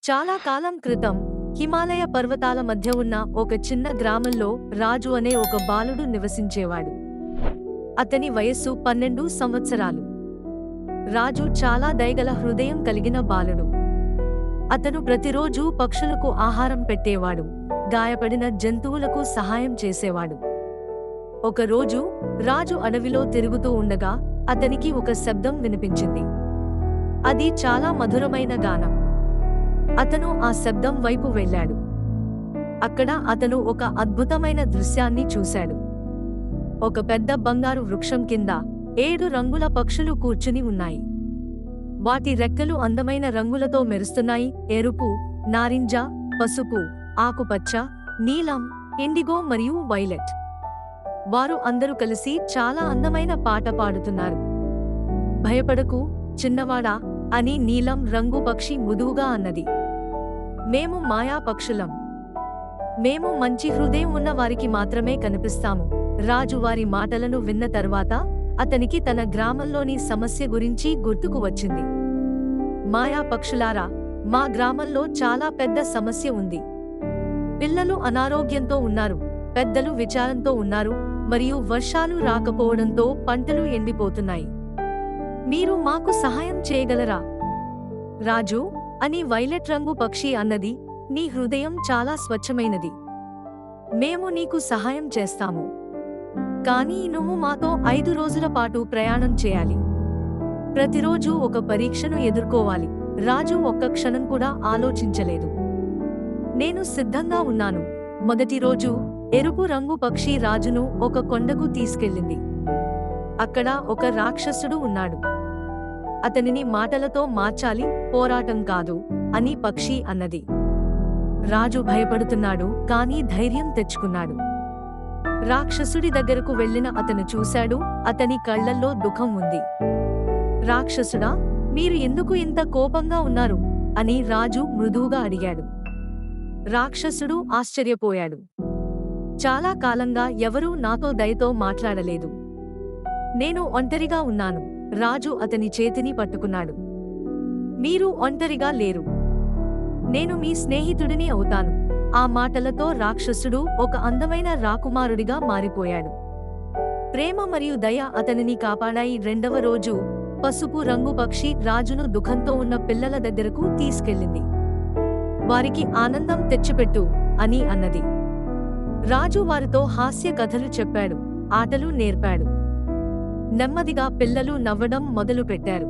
చాలా కాలం క్రితం హిమాలయ పర్వతాల మధ్య ఉన్న ఒక చిన్న గ్రామంలో రాజు అనే ఒక బాలుడు నివసించేవాడు. అతని వయస్సు 12 సంవత్సరాలు. రాజు చాలా దయగల హృదయం కలిగిన బాలుడు. అతను ప్రతిరోజూ పక్షులకు ఆహారం పెట్టేవాడు, గాయపడిన జంతువులకు సహాయం చేసేవాడు. ఒకరోజు రాజు అడవిలో తిరుగుతూ ఉండగా అతనికి ఒక శబ్దం వినిపించింది. అది చాలా మధురమైన గానం. అతను ఆ శబ్దం వైపు వెళ్ళాడు. అక్కడ అతను ఒక అద్భుతమైన దృశ్యాన్ని చూశాడు. ఒక పెద్ద బంగారు వృక్షం కింద 7 రంగుల పక్షులు కూర్చుని ఉన్నాయి. వాటి రెక్కలు అందమైన రంగులతో మెరుస్తున్నాయి: ఎరుపు, నారింజ, పసుపు, ఆకుపచ్చ, నీలం, ఇండిగో మరియు వైలెట్. వారు అందరూ కలిసి చాలా అందమైన పాట పాడుతున్నారు. భయపడకు చిన్నవాడా అని నీలం రంగు పక్షి మృదువుగా అన్నది. మేము మాయా పక్షులం. మేము మంచి హృదయం ఉన్న వారికి మాత్రమే కనిపిస్తాము. రాజు వారి మాటలను విన్న తర్వాత అతనికి తన గ్రామంలోని సమస్య గురించి గుర్తుకు వచ్చింది. మాయా పక్షులారా, మా గ్రామంలో చాలా పెద్ద సమస్య ఉంది. పిల్లలు అనారోగ్యంతో ఉన్నారు, పెద్దలు విచారంతో ఉన్నారు, మరియు వర్షాలు రాకపోవడంతో పంటలు ఎండిపోతున్నాయి. మీరు మాకు సహాయం చేయగలరా? రాజు అని వైలెట్ రంగు పక్షి అన్నది, నీ హృదయం చాలా స్వచ్ఛమైనది. మేము నీకు సహాయం చేస్తాము. కానీ నువ్వు మాతో 5 రోజుల పాటు ప్రయాణం చేయాలి. ప్రతిరోజు ఒక పరీక్షను ఎదుర్కోవాలి. రాజు ఒక్క క్షణం కూడా ఆలోచించలేదు. నేను సిద్ధంగా ఉన్నాను. మొదటి రోజు ఎరుపు రంగు పక్షి రాజును ఒక కొండకు తీసుకెళ్ళింది. అక్కడ ఒక రాక్షసుడు ఉన్నాడు. అతనిని మాటలతో మార్చాలి, పోరాటం కాదు అని పక్షి అన్నది. రాజు భయపడుతున్నాడు, కానీ ధైర్యం తెచ్చుకున్నాడు. రాక్షసుడి దగ్గరకు వెళ్ళిన అతను చూశాడు. అతని కళ్లల్లో దుఃఖం ఉంది. రాక్షసుడా, మీరు ఎందుకు ఇంత కోపంగా ఉన్నారు అని రాజు మృదువుగా అడిగాడు. రాక్షసుడు ఆశ్చర్యపోయాడు. చాలా కాలంగా ఎవరూ నాతో దయతో మాట్లాడలేదు. నేను ఒంటరిగా ఉన్నాను. రాజు అతని చేతిని పట్టుకున్నాడు. మీరు ఒంటరిగా లేరు. నేను మీ స్నేహితుడిని అవుతాను. ఆ మాటలతో రాక్షసుడు ఒక అందమైన రాకుమారుడిగా మారిపోయాడు. ప్రేమ మరియు దయ అతనిని కాపాడాయి. రెండవ రోజు పసుపు రంగు పక్షి రాజును దుఃఖంతో ఉన్న పిల్లల దగ్గరకు తీసుకెళ్ళింది. వారికి ఆనందం తెచ్చిపెట్టు అని అన్నది. రాజు వారితో హాస్య కథలు చెప్పాడు, ఆటలు నేర్పాడు. నెమ్మదిగా పిల్లలు నవ్వడం మొదలుపెట్టారు.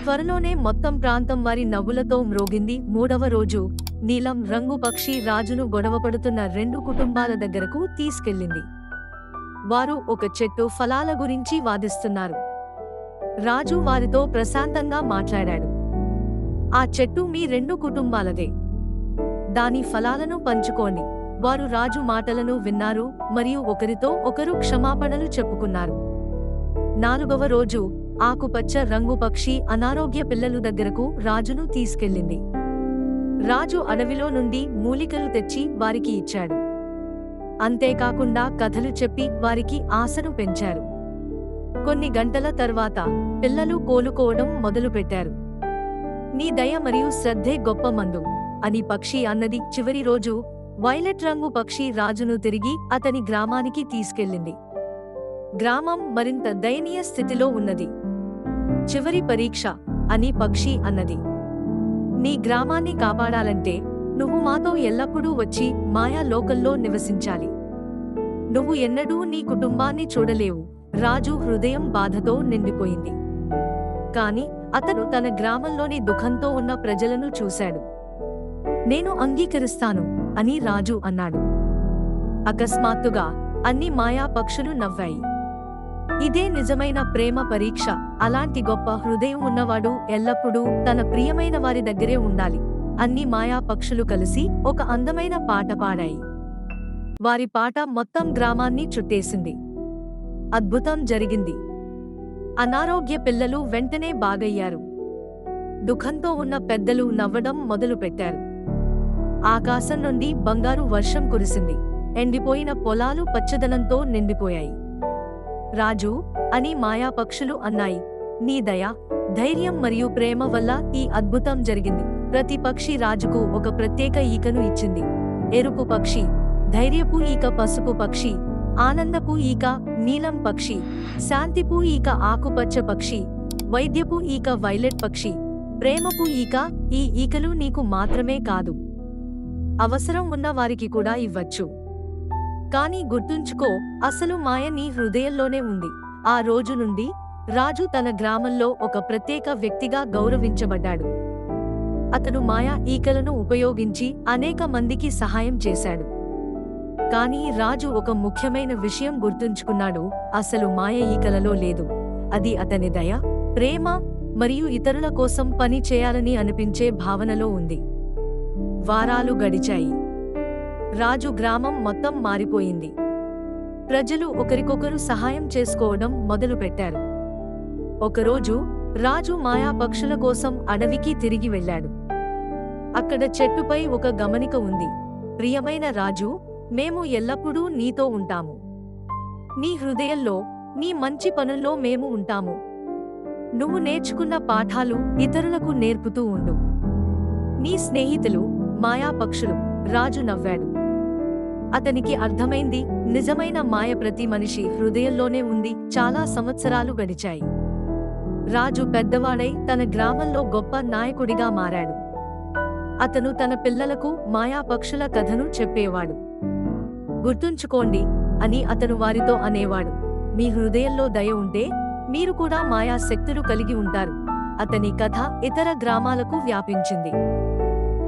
త్వరలోనే మొత్తం ప్రాంతం వారి నవ్వులతో మ్రోగింది. మూడవ రోజు నీలం రంగు పక్షి రాజును గొడవపడుతున్న 2 కుటుంబాల దగ్గరకు తీసుకెళ్ళింది. వారు ఒక చెట్టు ఫలాల గురించి వాదిస్తున్నారు. రాజు వారితో ప్రశాంతంగా మాట్లాడాడు. ఆ చెట్టు మీ 2 కుటుంబాలదే. దాని ఫలాలను పంచుకోండి. వారు రాజు మాటలను విన్నారు మరియు ఒకరితో ఒకరు క్షమాపణలు చెప్పుకున్నారు. 4వ రోజు ఆకుపచ్చ రంగు పక్షి అనారోగ్య పిల్లలు దగ్గరకు రాజును తీసుకెళ్ళింది. రాజు అడవిలో నుండి మూలికలు తెచ్చి వారికి ఇచ్చాడు. అంతేకాకుండా కథలు చెప్పి వారికి ఆశను పెంచారు. కొన్ని గంటల తర్వాత పిల్లలు కోలుకోవడం మొదలుపెట్టారు. నీ దయ మరియు శ్రద్ధే గొప్ప మందు అని పక్షి అన్నది. చివరి రోజు వైలెట్ రంగు పక్షి రాజును తిరిగి అతని గ్రామానికి తీసుకెళ్ళింది. గ్రామం మరింత దయనీయ స్థితిలో ఉన్నది. చివరి పరీక్ష అని పక్షి అన్నది. నీ గ్రామాన్ని కాపాడాలంటే నువ్వు మాతో ఎల్లప్పుడూ వచ్చి మాయా లోకంలో నివసించాలి. నువ్వు ఎన్నడూ నీ కుటుంబాన్ని చూడలేవు. రాజు హృదయం బాధతో నిండిపోయింది. కాని అతను తన గ్రామంలోని దుఃఖంతో ఉన్న ప్రజలను చూశాడు. నేను అంగీకరిస్తాను అని రాజు అన్నాడు. అకస్మాత్తుగా అన్ని మాయా పక్షులు నవ్వాయి. ఇదే నిజమైన ప్రేమ పరీక్ష. అలాంటి గొప్ప హృదయం ఉన్నవాడు ఎల్లప్పుడూ తన ప్రియమైన వారి దగ్గరే ఉండాలి. అన్ని మాయా పక్షులు కలిసి ఒక అందమైన పాట పాడాయి. వారి పాట మొత్తం గ్రామాన్ని చుట్టేసింది. అద్భుతం జరిగింది. అనారోగ్య పిల్లలు వెంటనే బాగయ్యారు. దుఃఖంతో ఉన్న పెద్దలు నవ్వడం మొదలుపెట్టారు. ఆకాశం నుండి బంగారు వర్షం కురిసింది. ఎండిపోయిన పొలాలు పచ్చదనంతో నిండిపోయాయి. రాజు అని మాయా పక్షులు అన్నాయి, నీ దయ, ధైర్యం మరియు ప్రేమ వల్ల ఈ అద్భుతం జరిగింది. ప్రతి పక్షి రాజుకు ఒక ప్రత్యేక ఈకను ఇచ్చింది. ఎరుపు పక్షి, ధైర్యపు ఈక పసుపు పక్షి, ఆనందపు ఈక నీలం పక్షి, శాంతిపు ఈక ఆకుపచ్చ పక్షి, వైద్యపు ఈక వైలెట్ పక్షి, ప్రేమపు ఈక. ఈ ఈకలు నీకు మాత్రమే కాదు, అవసరం ఉన్న వారికి కూడా ఇవ్వచ్చు. కానీ గుర్తుంచుకో, అసలు మాయ నీ హృదయంలోనే ఉంది. ఆ రోజు నుండి రాజు తన గ్రామంలో ఒక ప్రత్యేక వ్యక్తిగా గౌరవించబడ్డాడు. అతడు మాయా ఈకలను ఉపయోగించి అనేక మందికి సహాయం చేశాడు. కానీ రాజు ఒక ముఖ్యమైన విషయం గుర్తుంచుకున్నాడు. అసలు మాయ ఈకలలో లేదు, అది అతని దయ, ప్రేమ మరియు ఇతరుల కోసం పని చేయాలని అనిపించే భావనలో ఉంది. వారాలు గడిచాయి. రాజు గ్రామం మొత్తం మారిపోయింది. ప్రజలు ఒకరికొకరు సహాయం చేసుకోవడం మొదలుపెట్టారు. ఒకరోజు రాజు మాయా పక్షుల కోసం అడవికి తిరిగి వెళ్ళాడు. అక్కడ చెట్టుపై ఒక గమనిక ఉంది. ప్రియమైన రాజు, మేము ఎల్లప్పుడూ నీతో ఉంటాము. నీ హృదయంలో, నీ మంచి పనుల్లో మేము ఉంటాము. నువ్వు నేర్చుకున్న పాఠాలు ఇతరులకు నేర్పుతూ ఉండు. నీ స్నేహితులు మాయా పక్షులు. రాజు నవ్వాడు. అతనికి అర్థమైంది, నిజమైన మాయ ప్రతి మనిషి హృదయంలోనే ఉంది. చాలా సంవత్సరాలు గడిచాయి. రాజు పెద్దవాడై తన గ్రామంలో గొప్ప నాయకుడిగా మారాడు. అతను తన పిల్లలకు మాయా పక్షుల కథను చెప్పేవాడు. గుర్తుంచుకోండి అని అతను వారితో అనేవాడు. మీ హృదయంలో దయ ఉంటే మీరు కూడా మాయా శక్తులు కలిగి ఉంటారు. అతని కథ ఇతర గ్రామాలకు వ్యాపించింది.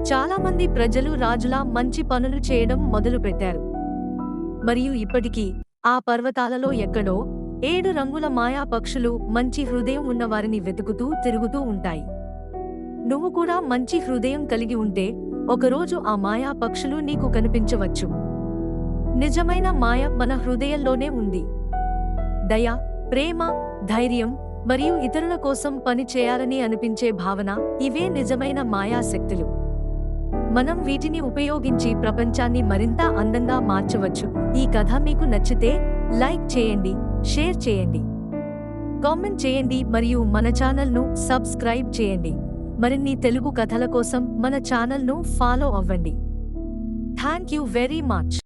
చాలామంది ప్రజలు రాజులా మంచి పనులు చేయడం మొదలుపెట్టారు. మరియు ఇప్పటికీ ఆ పర్వతాలలో ఎక్కడో 7 రంగుల మాయా పక్షులు మంచి హృదయం ఉన్నవారిని వెతుకుతూ తిరుగుతూ ఉంటాయి. నువ్వు కూడా మంచి హృదయం కలిగి ఉంటే ఒకరోజు ఆ మాయా పక్షులు నీకు కనిపించవచ్చు. నిజమైన మాయ మన హృదయంలోనే ఉంది. దయ, ప్రేమ, ధైర్యం మరియు ఇతరుల కోసం పని చేయాలని అనిపించే భావన, ఇవే నిజమైన మాయా శక్తులు. మనం వీటిని ఉపయోగించి ప్రపంచాన్ని మరింత అందంగా మార్చవచ్చు. ఈ కథ మీకు నచ్చితే లైక్ చేయండి, షేర్ చేయండి, కామెంట్ చేయండి మరియు మన ఛానల్ను సబ్స్క్రైబ్ చేయండి. మరిన్ని తెలుగు కథల కోసం మన ఛానల్ను ఫాలో అవ్వండి. Thank you very much.